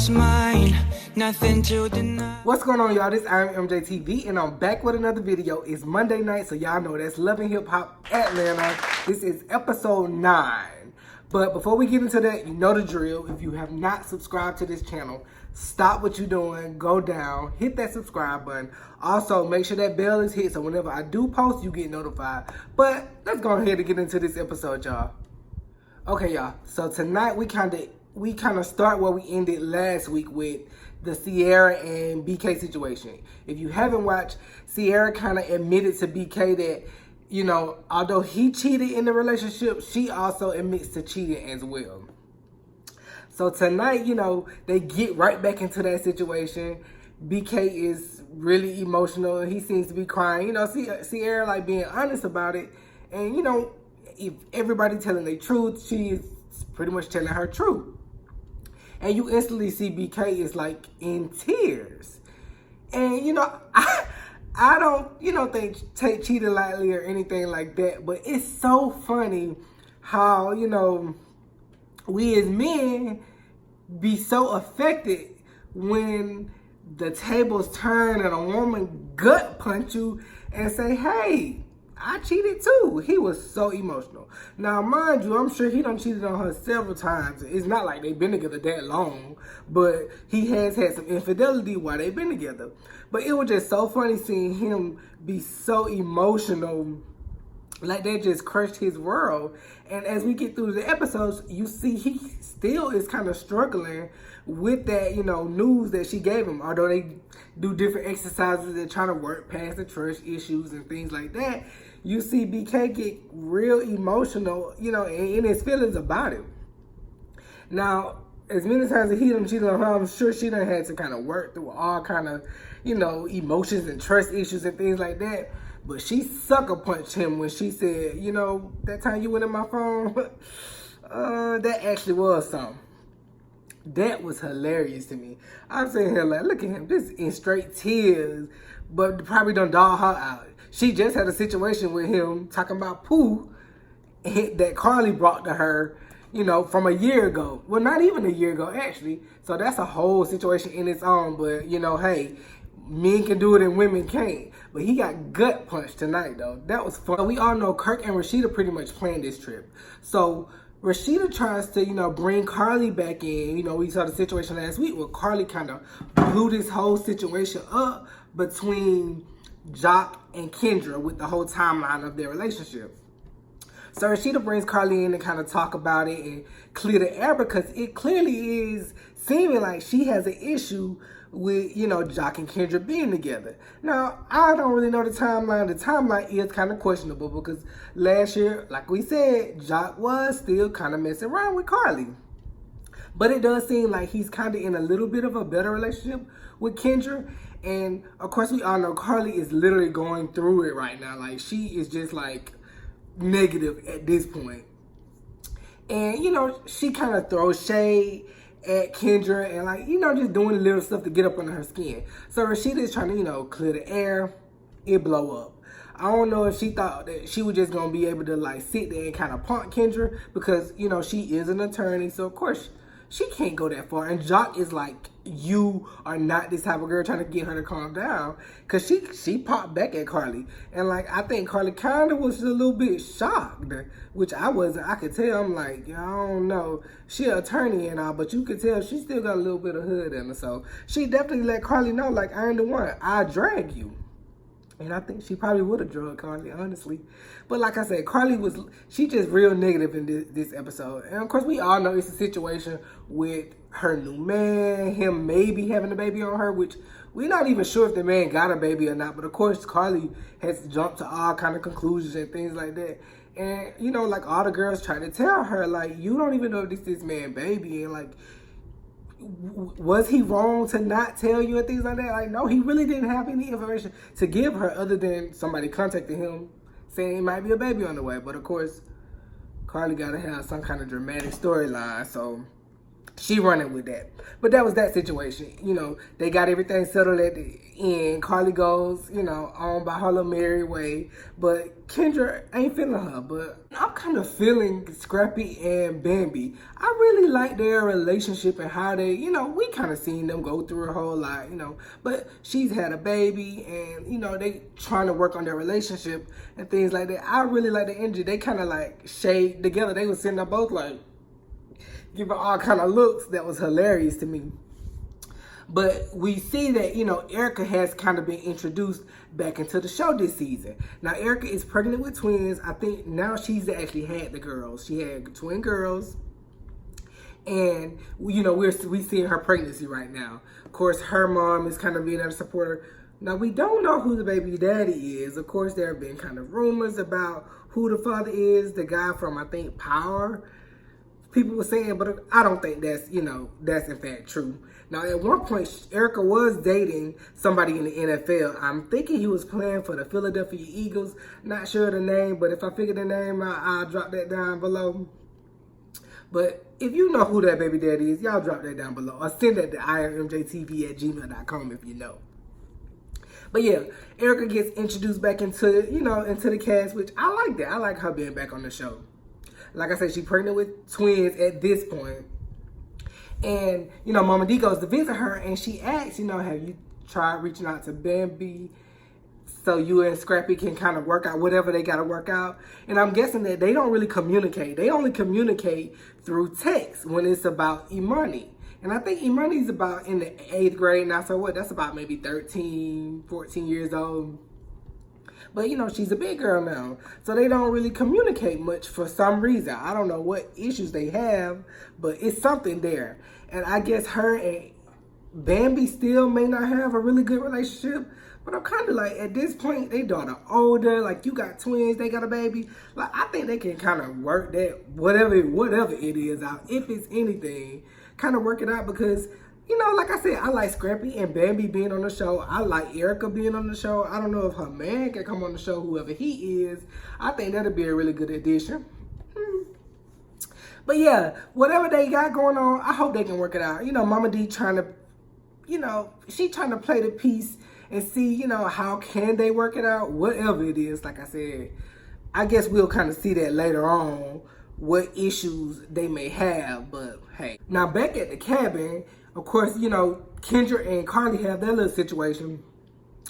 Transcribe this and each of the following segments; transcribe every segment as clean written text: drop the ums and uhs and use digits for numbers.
was mine, nothing to deny. What's going on, y'all? This is MJTV, and I'm back with another video. It's Monday night, so y'all know that's Love and Hip Hop Atlanta. This is episode 9. But before we get into that, you know the drill. If you have not subscribed to this channel, stop what you're doing, go down, hit that subscribe button. Also, make sure that bell is hit so whenever I do post, you get notified. But let's go ahead and get into this episode, y'all. Okay, y'all. So tonight we kind of start where we ended last week with the Sierra and BK situation. If you haven't watched, Sierra kind of admitted to BK that, you know, although he cheated in the relationship, she also admits to cheating as well. So tonight, you know, they get right back into that situation. BK is really emotional. He seems to be crying. You know, Sierra like being honest about it. And, you know, if everybody telling their truth, she is pretty much telling her truth. And you instantly see BK is like in tears. And, you know, I don't, you know, take cheating lightly or anything like that. But it's so funny how, you know, we as men be so affected when the tables turn and a woman gut punch you and say, hey, I cheated too. He was so emotional. Now, mind you, I'm sure he done cheated on her several times. It's not like they've been together that long, but he has had some infidelity while they've been together. But it was just so funny seeing him be so emotional, like that just crushed his world. And as we get through the episodes, you see he still is kind of struggling with that, you know, news that she gave him. Although they do different exercises and trying to work past the trust issues and things like that, you see BK get real emotional, you know, in his feelings about it. Now, as many times as he done cheated on her, I'm sure she done had to kind of work through all kind of, you know, emotions and trust issues and things like that. But she sucker punched him when she said, you know, that time you went in my phone, that actually was something. That was hilarious to me. I'm sitting here like, look at him, this in straight tears, but probably done dog her out. She just had a situation with him talking about poo that Karlie brought to her, you know, from a year ago. Well, not even a year ago, actually. So that's a whole situation in its own. But, you know, hey, men can do it and women can't. But he got gut punched tonight, though. That was fun. We all know Kirk and Rashida pretty much planned this trip. So Rashida tries to, you know, bring Karlie back in. You know, we saw the situation last week where Karlie kind of blew this whole situation up between Jock and Kendra with the whole timeline of their relationship. So Rashida brings Karlie in to kind of talk about it and clear the air because it clearly is seeming like she has an issue with, you know, Jock and Kendra being together. Now, I don't really know the timeline. The timeline is kind of questionable because last year, like we said, Jock was still kind of messing around with Karlie. But it does seem like he's kind of in a little bit of a better relationship with Kendra. And, of course, we all know Karlie is literally going through it right now. Like, she is just, like, negative at this point. And, you know, she kind of throws shade at Kendra and, like, you know, just doing little stuff to get up under her skin. So Rashida is trying to, you know, clear the air. It blow up. I don't know if she thought that she was just going to be able to, like, sit there and kind of punk Kendra because, you know, she is an attorney. So, of course, she can't go that far. And Jock is like, you are not this type of girl, trying to get her to calm down. Because she popped back at Karlie. And, like, I think Karlie kind of was a little bit shocked. Which I wasn't. I could tell. I'm like, I don't know. She an attorney and all. But you could tell she still got a little bit of hood in her. So she definitely let Karlie know, like, I ain't the one. I drag you. And I think she probably would have drugged Karlie, honestly. But like I said, Karlie she just real negative in this episode. And of course, we all know it's a situation with her new man, him maybe having a baby on her, which we're not even sure if the man got a baby or not. But of course, Karlie has jumped to all kind of conclusions and things like that. And, you know, like all the girls try to tell her, like, you don't even know if this man baby. And like, was he wrong to not tell you and things like that? Like, no, he really didn't have any information to give her other than somebody contacting him saying he might be a baby on the way. But of course, Karlie got to have some kind of dramatic storyline. So she running with that. But that was that situation. You know, they got everything settled at the end. Karlie goes, you know, on by her little merry way. But Kendra ain't feeling her. But I'm kind of feeling Scrappy and Bambi. I really like their relationship and how they, you know, we kind of seen them go through a whole lot, you know. But she's had a baby and, you know, they trying to work on their relationship and things like that. I really like the energy. They kind of like shade together. They was sitting there both like, giving all kind of looks that was hilarious to me. But we see that, you know, Erica has kind of been introduced back into the show this season. Now, Erica is pregnant with twins. I think now she's actually had the girls. She had twin girls. And, you know, we seeing her pregnancy right now. Of course, her mom is kind of being there to support her. Now, we don't know who the baby daddy is. Of course, there have been kind of rumors about who the father is. The guy from, I think, Power. People were saying, but I don't think that's, you know, that's in fact true. Now, at one point, Erica was dating somebody in the NFL. I'm thinking he was playing for the Philadelphia Eagles. Not sure of the name, but if I figure the name out, I'll drop that down below. But if you know who that baby daddy is, y'all drop that down below. Or send that to imjtv@gmail.com if you know. But yeah, Erica gets introduced back into, you know, into the cast, which I like that. I like her being back on the show. Like I said, she's pregnant with twins at this point. And, you know, Mama D goes to visit her and she asks, you know, have you tried reaching out to Bambi so you and Scrappy can kind of work out whatever they got to work out? And I'm guessing that they don't really communicate. They only communicate through text when it's about Imani. And I think Imani's about in the 8th grade now. So what? That's about maybe 13, 14 years old. But, you know, she's a big girl now. So they don't really communicate much for some reason. I don't know what issues they have, but it's something there. And I guess her and Bambi still may not have a really good relationship. But I'm kind of like, at this point, they daughter older. Like, you got twins, they got a baby. Like, I think they can kind of work that, whatever it is out. If it's anything, kind of work it out because... You know, like I said, I like Scrappy and Bambi being on the show. I like Erica being on the show. I don't know if her man can come on the show, whoever he is. I think that'll be a really good addition. But yeah, whatever they got going on, I hope they can work it out. You know, Mama D trying to, you know, she trying to play the piece and see, you know, how can they work it out? Whatever it is, like I said, I guess we'll kind of see that later on, what issues they may have. But hey, now back at the cabin, of course, you know, Kendra and Karlie have their little situation.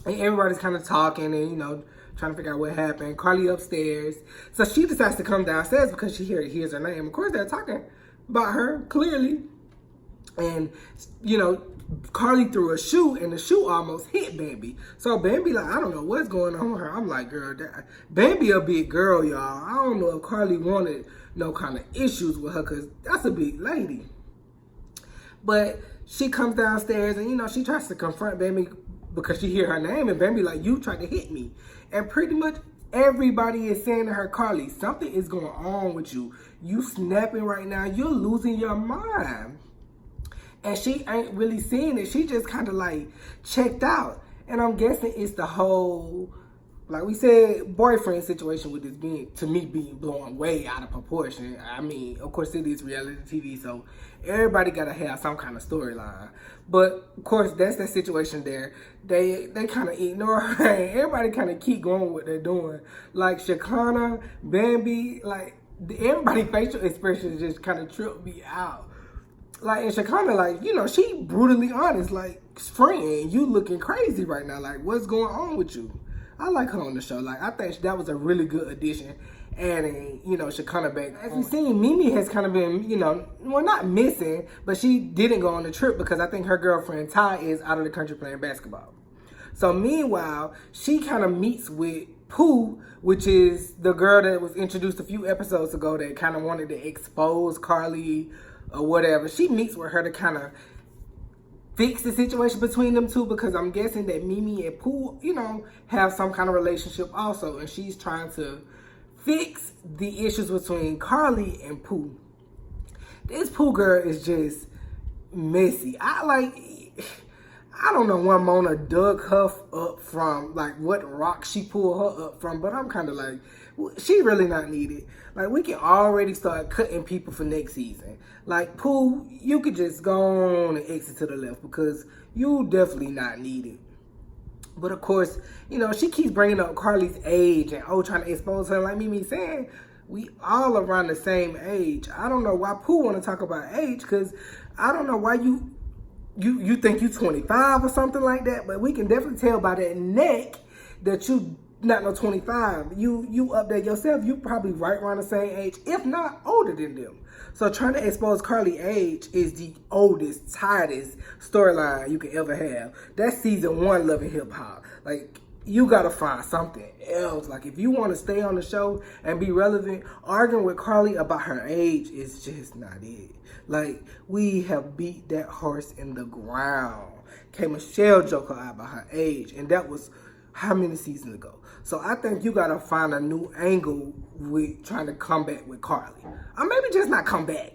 And everybody's kind of talking and, you know, trying to figure out what happened. Karlie upstairs. So she decides to come downstairs because she hears her name. Of course, they're talking about her, clearly. And, you know, Karlie threw a shoe and the shoe almost hit Bambi. So Bambi like, I don't know what's going on with her. I'm like, girl, Bambi a big girl, y'all. I don't know if Karlie wanted no kind of issues with her because that's a big lady. But she comes downstairs and, you know, she tries to confront Bambi because she hear her name. And Bambi like, you tried to hit me. And pretty much everybody is saying to her, Karlie, something is going on with you. You snapping right now. You're losing your mind. And she ain't really seeing it. She just kind of like checked out. And I'm guessing it's the whole, like we said, boyfriend situation with this being blown way out of proportion. I mean, of course it is reality TV, so everybody gotta have some kind of storyline. But of course that's that situation there. They kind of ignore her and everybody kind of keep going with what they're doing. Like Shakana, Bambi, like everybody's facial expressions just kind of tripped me out. Like, and Shakana, like, you know, she brutally honest, like, friend, you looking crazy right now. Like, what's going on with you? I like her on the show. Like, I think that was a really good addition. Adding, you know, Shakana back. As we've seen, Mimi has kind of been, you know, well, not missing, but she didn't go on the trip because I think her girlfriend Ty is out of the country playing basketball. So meanwhile, she kind of meets with Pooh, which is the girl that was introduced a few episodes ago that kind of wanted to expose Karlie or whatever. She meets with her to kind of fix the situation between them two because I'm guessing that Mimi and Pooh, you know, have some kind of relationship also. And she's trying to fix the issues between Karlie and Pooh. This Pooh girl is just messy. I don't know when Mona dug her up from, like what rock she pulled her up from, but I'm kind of like, she really not needed. Like, we can already start cutting people for next season. Like, Pooh, you could just go on and exit to the left because you definitely not needed. But of course, you know, she keeps bringing up Karlie's age and trying to expose her. Like Mimi saying, we all around the same age. I don't know why Pooh want to talk about age, because I don't know why you think you 25 or something like that, but we can definitely tell by that neck that you not no 25. You up there yourself, you probably right around the same age, if not older than them. So trying to expose Karlie's age is the oldest, tightest storyline you could ever have. That's season 1 Love and Hip Hop. Like, you gotta find something else. Like, if you want to stay on the show and be relevant, arguing with Karlie about her age is just not it. Like, we have beat that horse in the ground. K. Michelle joked her out about her age, and that was how many seasons ago? So I think you gotta find a new angle with trying to come back with Karlie. Or maybe just not come back.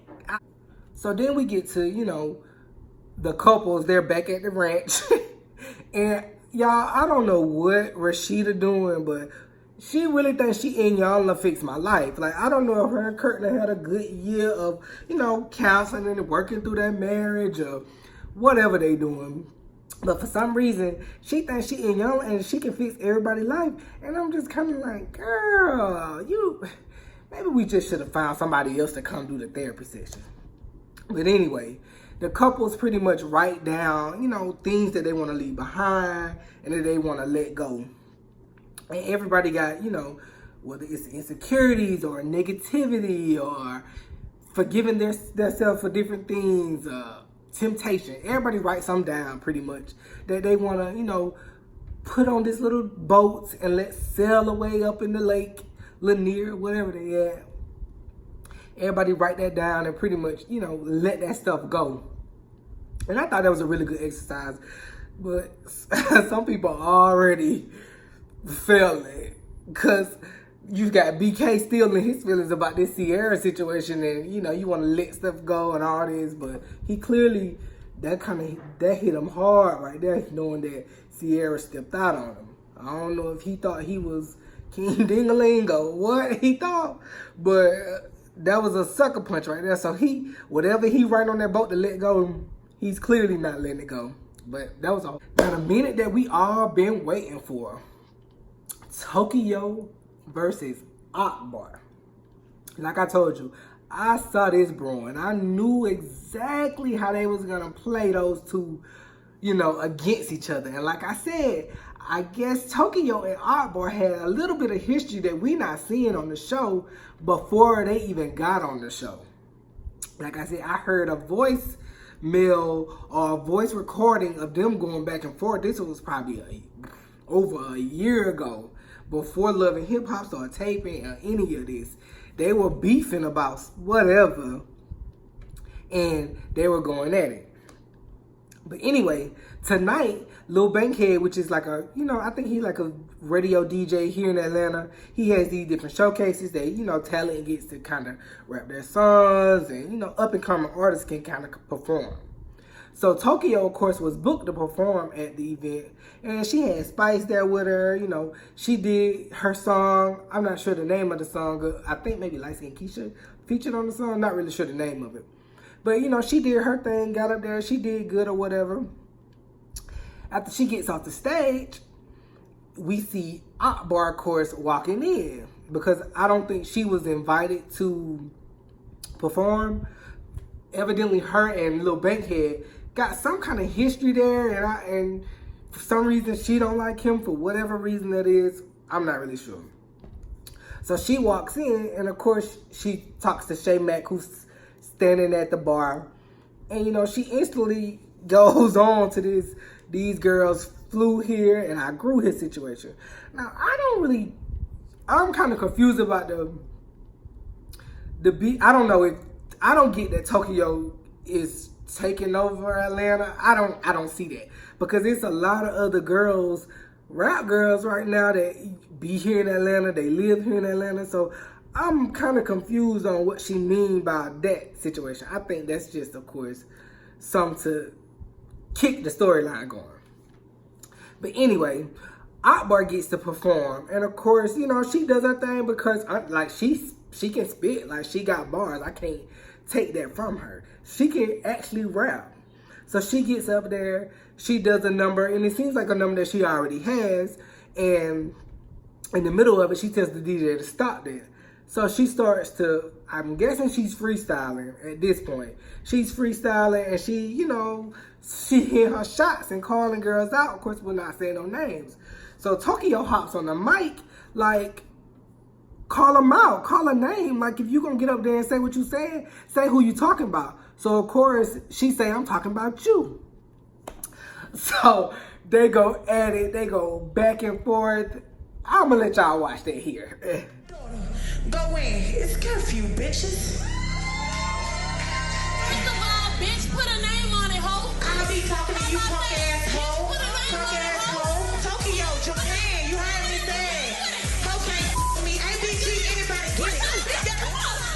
So then we get to, you know, the couples, they're back at the ranch. And y'all, I don't know what Rashida doing, but she really thinks she in y'all to fix my life. Like, I don't know if her and Curtin had a good year of, you know, counseling and working through their marriage or whatever they doing. But for some reason, she thinks she in y'all and she can fix everybody's life. And I'm just kind of like, girl, maybe we just should have found somebody else to come do the therapy session. But anyway, the couples pretty much write down, you know, things that they want to leave behind and that they want to let go. And everybody got, you know, whether it's insecurities or negativity or forgiving themselves for different things, temptation. Everybody writes something down pretty much that they want to, you know, put on this little boat and let sail away up in the lake, Lanier, whatever they at. Everybody write that down and pretty much, you know, let that stuff go. And I thought that was a really good exercise. But some people already felt it. Because you got BK still in his feelings about this Sierra situation. And, you know, you want to let stuff go and all this. But he clearly, that hit him hard right there, knowing that Sierra stepped out on him. I don't know if he thought he was King Ding-a-ling or what he thought. But that was a sucker punch right there. So whatever he write on that boat to let go, he's clearly not letting it go. But that was all. Now the minute that we all been waiting for. Tokyo versus Akbar. Like I told you, I saw this brewing. I knew exactly how they was gonna play those two, you know, against each other. And like I said, I guess Tokyo and Akbar had a little bit of history that we not seeing on the show before they even got on the show. Like I said, I heard a voicemail or a voice recording of them going back and forth. This was probably over a year ago, before Love and Hip Hop started taping or any of this. They were beefing about whatever, and they were going at it. But anyway, tonight, Lil Bankhead, which is like a, you know, I think he's like a radio DJ here in Atlanta. He has these different showcases that, you know, talent gets to kind of rap their songs and, you know, up-and-coming artists can kind of perform. So Tokyo, of course, was booked to perform at the event. And she had Spice there with her. You know, she did her song. I'm not sure the name of the song. I think maybe Light Skin Keisha featured on the song. Not really sure the name of it. But, you know, she did her thing, got up there. She did good or whatever. After she gets off the stage, we see Akbar, of course, walking in. Because I don't think she was invited to perform. Evidently, her and Lil Bankhead got some kind of history there, and for some reason she don't like him, for whatever reason that is. I'm not really sure. So she walks in, and of course she talks to Shay Mack, who's standing at the bar, and you know, she instantly goes on to these girls flew here and I grew his situation. Now I'm kind of confused about the beat. I don't know if I don't get that Tokyo is taking over Atlanta. I don't see that, because it's a lot of other girls, rap girls right now that be here in Atlanta. They live here in Atlanta. So I'm kind of confused on what she mean by that situation. I think that's just, of course, something to keep the storyline going. But anyway, Akbar gets to perform, and of course, you know, she does her thing because like she can spit, like she got bars. I can't take that from her. She can actually rap. So she gets up there, she does a number, and it seems like a number that she already has, and in the middle of it, she tells the DJ to stop there. So she starts to, I'm guessing she's freestyling at this point. She's freestyling and she, you know, she hit her shots and calling girls out. Of course, we're not saying no names. So Tokyo hops on the mic, like, call them out, call a name. Like, if you gonna get up there and say what you saying, say who you talking about. So of course, she say, I'm talking about you. So they go at it, they go back and forth. I'm gonna let y'all watch that here. Go in. It's curfew, bitches. First of all, bitch, put a name on it, ho. I'll be talking to you, punk asshole. Put a name Punk on it, ho. asshole. Tokyo, Japan. You heard me say. Okay, me. ABG, anybody get it.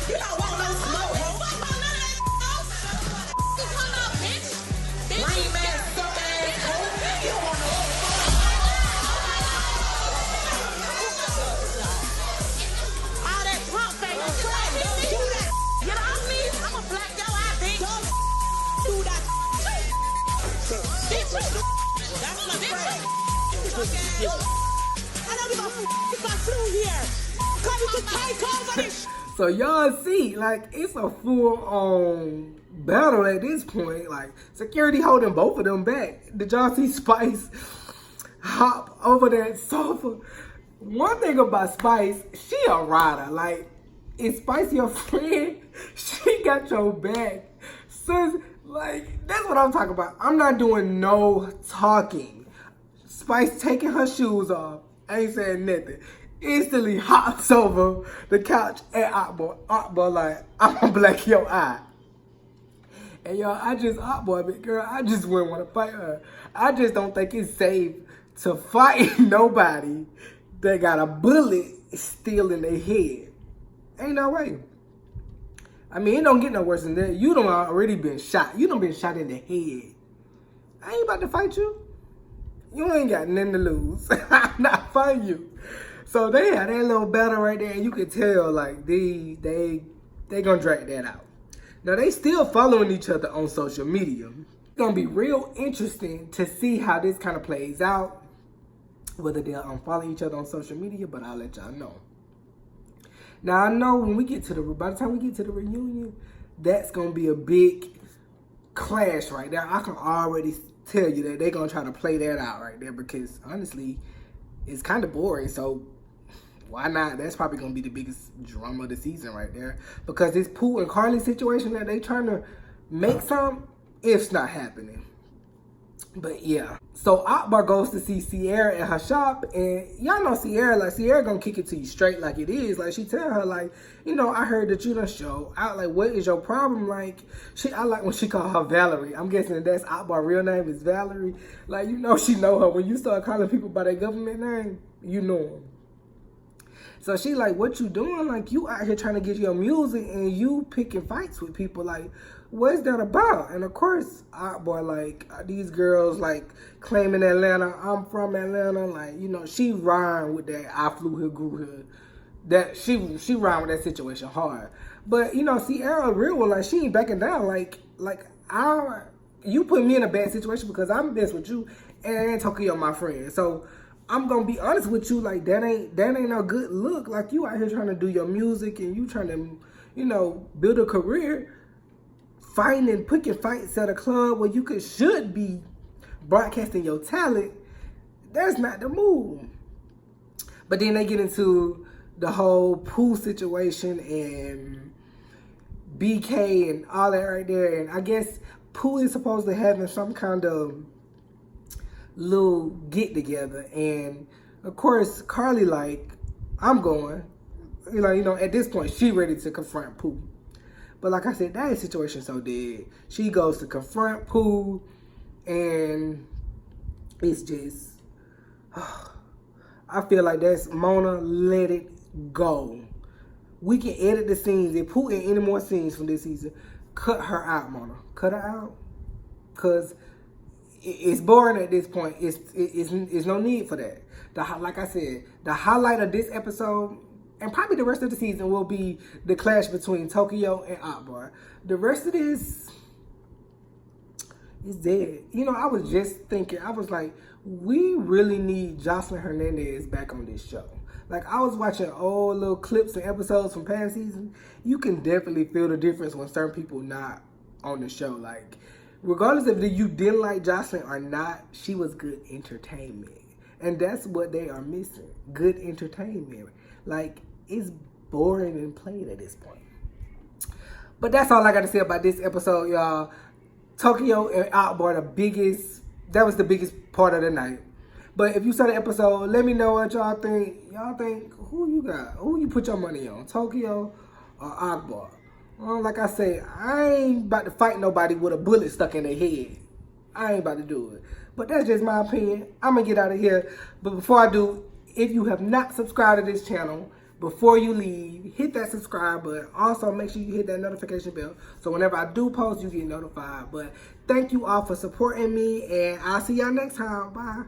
You don't want no smoke, ho. You come out, bitch. Bitch, Lame ass, suck asshole. You don't want no all that drunk face. Don't do that. Get off me. I'm a black yo, I bitch. Don't do that. Bitch, that's my friend. I don't give a f if I flew here. Come to take over this. So y'all see, like, it's a full-on battle at this point. Like, security holding both of them back. Did y'all see Spice hop over that sofa? One thing about Spice, she a rider. Like, is Spice your friend? She got your back. So, like, that's what I'm talking about. I'm not doing no talking. Spice taking her shoes off, ain't saying nothing. Instantly hops over the couch at Akbar. Akbar like, I'm gonna black your eye. And y'all, Akbar, but girl, I just wouldn't want to fight her. I just don't think it's safe to fight nobody that got a bullet still in their head. Ain't no way. I mean, it don't get no worse than that. You done already been shot. You done been shot in the head. I ain't about to fight you. You ain't got nothing to lose. I'm not fighting you. So they had that little battle right there, and you could tell, like, they gonna drag that out. Now, they still following each other on social media. It's gonna be real interesting to see how this kind of plays out, whether they'll unfollow each other on social media, but I'll let y'all know. Now, I know when we get to by the time we get to the reunion, that's gonna be a big clash right there. I can already tell you that they're gonna try to play that out right there because, honestly, it's kind of boring, so why not? That's probably going to be the biggest drama of the season right there. Because this Pooh and Karlie situation that they trying to make it's not happening. But yeah. So Akbar goes to see Sierra at her shop. And y'all know Sierra, like, Sierra going to kick it to you straight like it is. Like, she tell her, like, you know, I heard that you done show out. Like, what is your problem? Like, I like when she call her Valerie. I'm guessing that's Akbar's real name is Valerie. Like, you know she know her. When you start calling people by their government name, you know them. So she like, what you doing? Like, you out here trying to get your music and you picking fights with people. Like, what's that about? And of course, Akbar, like, these girls, like, claiming Atlanta. I'm from Atlanta. Like, you know, she rhyme with that I flew here, grew here. That she rhyme with that situation hard. But, you know, Sierra real one, like, she ain't backing down. Like you put me in a bad situation because I'm best with you and Tokyo my friend. So I'm gonna be honest with you, like, that ain't no good look. Like, you out here trying to do your music and you trying to, you know, build a career, fighting and picking fights at a club where you should be broadcasting your talent. That's not the move. But then they get into the whole Pooh situation and BK and all that right there. And I guess Pooh is supposed to having some kind of little get together, and of course Karlie like, I'm going, you know at this point she ready to confront Pooh. But like I said, that situation so dead. She goes to confront Pooh, and it's just I feel like that's Mona, let it go. We can edit the scenes. If Pooh in any more scenes from this season, cut her out, Mona. Cut her out. Cause it's boring at this point. It's no need for that. Like I said, the highlight of this episode and probably the rest of the season will be the clash between Tokyo and Akbar. The rest of this is dead. You know, I was just thinking, I was like, we really need Jocelyn Hernandez back on this show. Like, I was watching old little clips and episodes from past seasons. You can definitely feel the difference when certain people not on the show. Like, regardless of if you didn't like Jocelyn or not, she was good entertainment. And that's what they are missing. Good entertainment. Like, it's boring and plain at this point. But that's all I got to say about this episode, y'all. Tokyo and Akbar, that was the biggest part of the night. But if you saw the episode, let me know what y'all think. Y'all think, who you got? Who you put your money on? Tokyo or Akbar? Well, like I say, I ain't about to fight nobody with a bullet stuck in their head. I ain't about to do it. But that's just my opinion. I'm going to get out of here. But before I do, if you have not subscribed to this channel, before you leave, hit that subscribe button. Also, make sure you hit that notification bell so whenever I do post, you get notified. But thank you all for supporting me, and I'll see y'all next time. Bye.